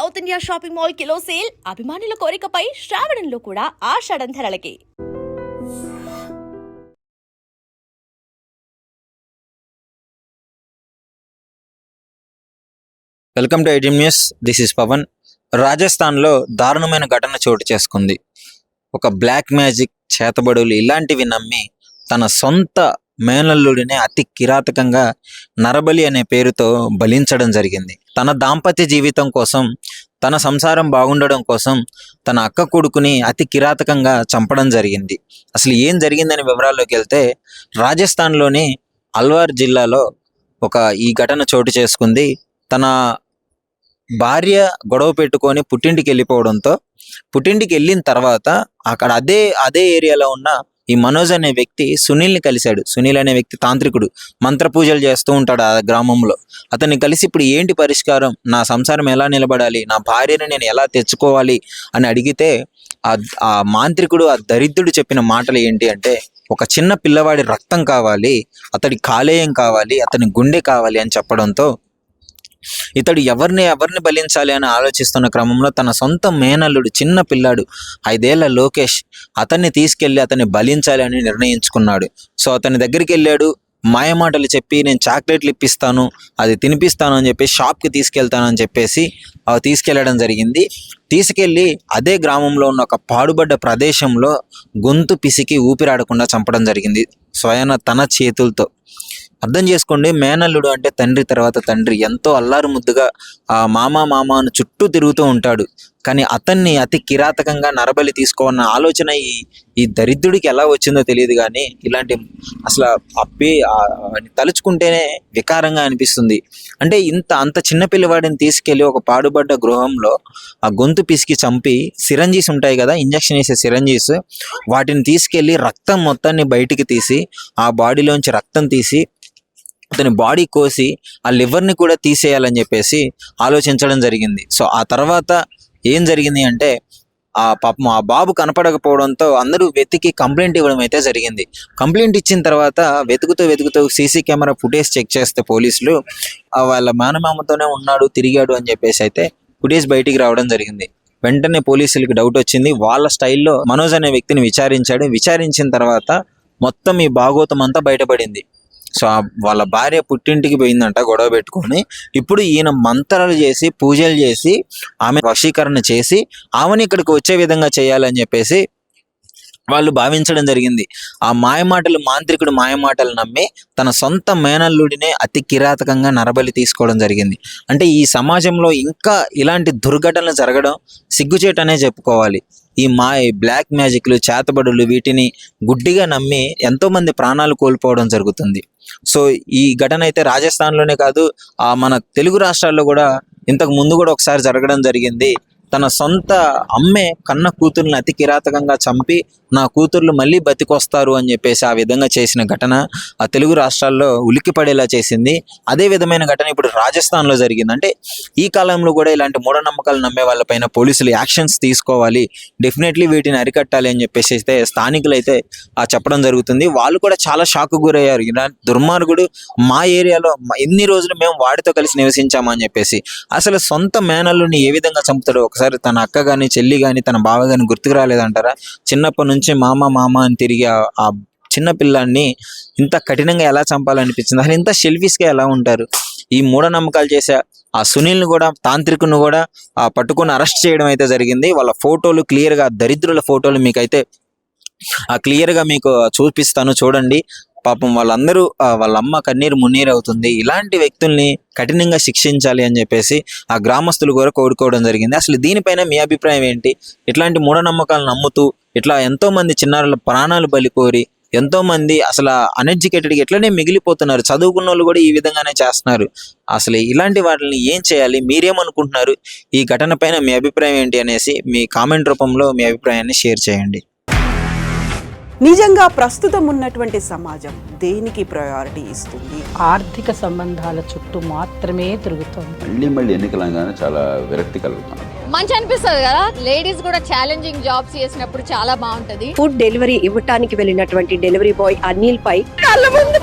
South India shopping mall kilo sale అభిమానుల కోరికపై శ్రావణంలో కూడా ఆషాఢం ధరలకి. Welcome to iDream news. This is Pavan. రాజస్థాన్లో దారుణమైన ఘటన చోటు చేసుకుంది. ఒక బ్లాక్ మ్యాజిక్, చేతబడులు ఇలాంటివి నమ్మి తన సొంత మేనల్లుడిని అతి కిరాతకంగా నరబలి అనే పేరుతో బలించడం జరిగింది. తన దాంపత్య జీవితం కోసం, తన సంసారం బాగుండడం కోసం తన అక్క కొడుకుని అతి కిరాతకంగా చంపడం జరిగింది. అసలు ఏం జరిగిందనే వివరాల్లోకి వెళ్తే, రాజస్థాన్లోని అల్వార్ జిల్లాలో ఈ ఘటన చోటు చేసుకుంది. తన భార్య గొడవ పెట్టుకొని పుట్టింటికి వెళ్ళిపోవడంతో, పుట్టింటికి వెళ్ళిన తర్వాత అక్కడ అదే ఏరియాలో ఉన్న ఈ మనోజ్ అనే వ్యక్తి సునీల్ని కలిశాడు. సునీల్ అనే వ్యక్తి తాంత్రికుడు, మంత్ర పూజలు చేస్తూ ఉంటాడు ఆ గ్రామంలో. అతన్ని కలిసి ఇప్పుడు ఏంటి పరిష్కారం, నా సంసారం ఎలా నిలబడాలి, నా భార్యను నేను ఎలా తెచ్చుకోవాలి అని అడిగితే, ఆ మాంత్రికుడు, ఆ దరిద్రుడు చెప్పిన మాటలు ఏంటి అంటే, ఒక చిన్న పిల్లవాడి రక్తం కావాలి, అతడి కాలేయం కావాలి, అతని గుండె కావాలి అని చెప్పడంతో ఇతడు ఎవరిని బలించాలి అని ఆలోచిస్తున్న క్రమంలో తన సొంత మేనల్లుడు, చిన్న పిల్లాడు 5 ఏళ్ల లోకేష్, అతన్ని తీసుకెళ్లి అతన్ని బలించాలి అని నిర్ణయించుకున్నాడు. సో అతని దగ్గరికి వెళ్ళాడు. మాయమాటలు చెప్పి, నేను చాక్లెట్లు ఇప్పిస్తాను, అది తినిపిస్తాను అని చెప్పి షాప్కి తీసుకెళ్తానని చెప్పేసి తీసుకెళ్లడం జరిగింది. తీసుకెళ్ళి అదే గ్రామంలో ఉన్న ఒక పాడుబడ్డ ప్రదేశంలో గొంతు పిసికి ఊపిరాడకుండా చంపడం జరిగింది, స్వయాన తన చేతులతో. అర్థం చేసుకోండి, మేనల్లుడు అంటే తండ్రి తర్వాత తండ్రి, ఎంతో అల్లారు ముద్దుగా ఆ మామ అని చుట్టూ తిరుగుతూ ఉంటాడు. కానీ అతన్ని అతి కిరాతకంగా నరబలి తీసుకోవాలన్న ఆలోచన ఈ దరిద్రుడికి ఎలా వచ్చిందో తెలియదు. కానీ ఇలాంటి అసలు తలుచుకుంటేనే వికారంగా అనిపిస్తుంది. అంటే అంత చిన్న పిల్లవాడిని తీసుకెళ్లి ఒక పాడుబడ్డ గృహంలో ఆ గొంతు పిసికి చంపి, సిరంజీస్ ఉంటాయి కదా, ఇంజక్షన్ వేసే సిరంజీస్, వాటిని తీసుకెళ్లి రక్తం మొత్తాన్ని బయటికి తీసి, ఆ బాడీలోంచి రక్తం తీసి అతని బాడీ కోసి ఆ లివర్ని కూడా తీసేయాలని చెప్పేసి ఆలోచించడం జరిగింది. సో ఆ తర్వాత ఏం జరిగింది అంటే, పాపం ఆ బాబు కనపడకపోవడంతో అందరూ వెతికి కంప్లైంట్ ఇవ్వడం అయితే జరిగింది. కంప్లైంట్ ఇచ్చిన తర్వాత వెతుకుతూ సీసీ కెమెరా ఫుటేజ్ చెక్ చేస్తే పోలీసులు వాళ్ళ మేనమామతోనే ఉన్నాడు, తిరిగాడు అని చెప్పేసి అయితే ఫుటేజ్ బయటికి రావడం జరిగింది. వెంటనే పోలీసులకి డౌట్ వచ్చింది. వాళ్ళ స్టైల్లో మనోజ్ అనే వ్యక్తిని విచారించాడు. విచారించిన తర్వాత మొత్తం ఈ భాగోతం అంతా బయటపడింది. సో వాళ్ళ భార్య పుట్టింటికి పోయిందంట గొడవ పెట్టుకొని. ఇప్పుడు ఈయన మంత్రాలు చేసి, పూజలు చేసి, ఆమె వశీకరణ చేసి ఆమెను ఇక్కడికి వచ్చే విధంగా చేయాలని చెప్పేసి వాళ్ళు భావించడం జరిగింది. ఆ మాంత్రికుడు మాయమాటలు నమ్మి తన సొంత మేనల్లుడినే అతి కిరాతకంగా నరబలి తీసుకోవడం జరిగింది. అంటే ఈ సమాజంలో ఇంకా ఇలాంటి దుర్ఘటనలు జరగడం సిగ్గుచేటనే చెప్పుకోవాలి. ఈ బ్లాక్ మ్యాజిక్లు, చేతబడులు, వీటిని గుడ్డిగా నమ్మి ఎంతోమంది ప్రాణాలు కోల్పోవడం జరుగుతుంది. సో ఈ ఘటన అయితే రాజస్థాన్లోనే కాదు, మన తెలుగు రాష్ట్రాల్లో కూడా ఇంతకు ముందు కూడా ఒకసారి జరగడం జరిగింది. తన సొంత అమ్మే కన్న కూతుర్ని అతి కిరాతకంగా చంపి, నా కూతుర్లు మళ్ళీ బతికొస్తారు అని చెప్పేసి ఆ విధంగా చేసిన ఘటన ఆ తెలుగు రాష్ట్రాల్లో ఉలిక్కిపడేలా చేసింది. అదే విధమైన ఘటన ఇప్పుడు రాజస్థాన్లో జరిగింది. అంటే ఈ కాలంలో కూడా ఇలాంటి మూఢనమ్మకాలు నమ్మే వాళ్ళపైన పోలీసులు యాక్షన్స్ తీసుకోవాలి, డెఫినెట్లీ వీటిని అరికట్టాలి అని చెప్పేసి అయితే స్థానికులు అయితే చెప్పడం జరుగుతుంది. వాళ్ళు కూడా చాలా షాక్ గురయ్యారు. ఇలాంటి దుర్మార్గుడు మా ఏరియాలో ఎన్ని రోజులు మేము వాడితో కలిసి నివసించామని చెప్పేసి. అసలు సొంత మేనల్లుని ఏ విధంగా చంపుతాడో ఒకసారి తన అక్క కానీ, చెల్లి కానీ, తన బావ కానీ గుర్తుకు రాలేదంటారా? చిన్నప్పటి నుంచి మామ అని తిరిగి ఆ చిన్న పిల్లాన్ని ఇంత కఠినంగా ఎలా చంపాలనిపించింది? అసలు ఇంత సెల్ఫిష్గా ఎలా ఉంటారు? ఈ మూఢనమ్మకాలు చేసే ఆ సునీల్ని కూడా, తాంత్రికుని కూడా పట్టుకొని అరెస్ట్ చేయడం అయితే జరిగింది. వాళ్ళ ఫోటోలు క్లియర్గా, దరిద్రుల ఫోటోలు మీకైతే క్లియర్గా మీకు చూపిస్తాను, చూడండి. పాపం వాళ్ళందరూ వాళ్ళ అమ్మ కన్నీరు మున్నీరు అవుతుంది. ఇలాంటి వ్యక్తుల్ని కఠినంగా శిక్షించాలి అని చెప్పేసి ఆ గ్రామస్తులు కూడా కోరుకోవడం జరిగింది. అసలు దీనిపైన మీ అభిప్రాయం ఏంటి? ఇట్లాంటి మూఢనమ్మకాలు నమ్ముతూ ఇట్లా ఎంతోమంది చిన్నారుల ప్రాణాలు బలికోరి, ఎంతోమంది అసలు అన్ఎడ్యుకేటెడ్గా ఎట్లనే మిగిలిపోతున్నారు. చదువుకున్న వాళ్ళు కూడా ఈ విధంగానే చేస్తున్నారు. అసలు ఇలాంటి వాటిని ఏం చేయాలి? మీరేమనుకుంటున్నారు? ఈ ఘటన పైన మీ అభిప్రాయం ఏంటి అనేసి మీ కామెంట్ రూపంలో మీ అభిప్రాయాన్ని షేర్ చేయండి. నిజంగా ప్రస్తుతం ఉన్నటువంటి సమాజం దేనికి ప్రయారిటీ ఇస్తుంది? ఆర్థిక సంబంధాల చుట్టూ మాత్రమే తిరుగుతుంది. మళ్ళీ ఎన్నికలంగానే చాలా విరక్తి కలుగుతాం. మంచి అనిపిస్తుంది కదా, లేడీస్ కూడా ఛాలెంజింగ్ జాబ్స్ చేసినప్పుడు చాలా బాగుంటది. ఫుడ్ డెలివరీ ఇవ్వటానికి వెళ్ళినటువంటి డెలివరీ బాయ్ అనిల్ పై కళ్ళ ముందు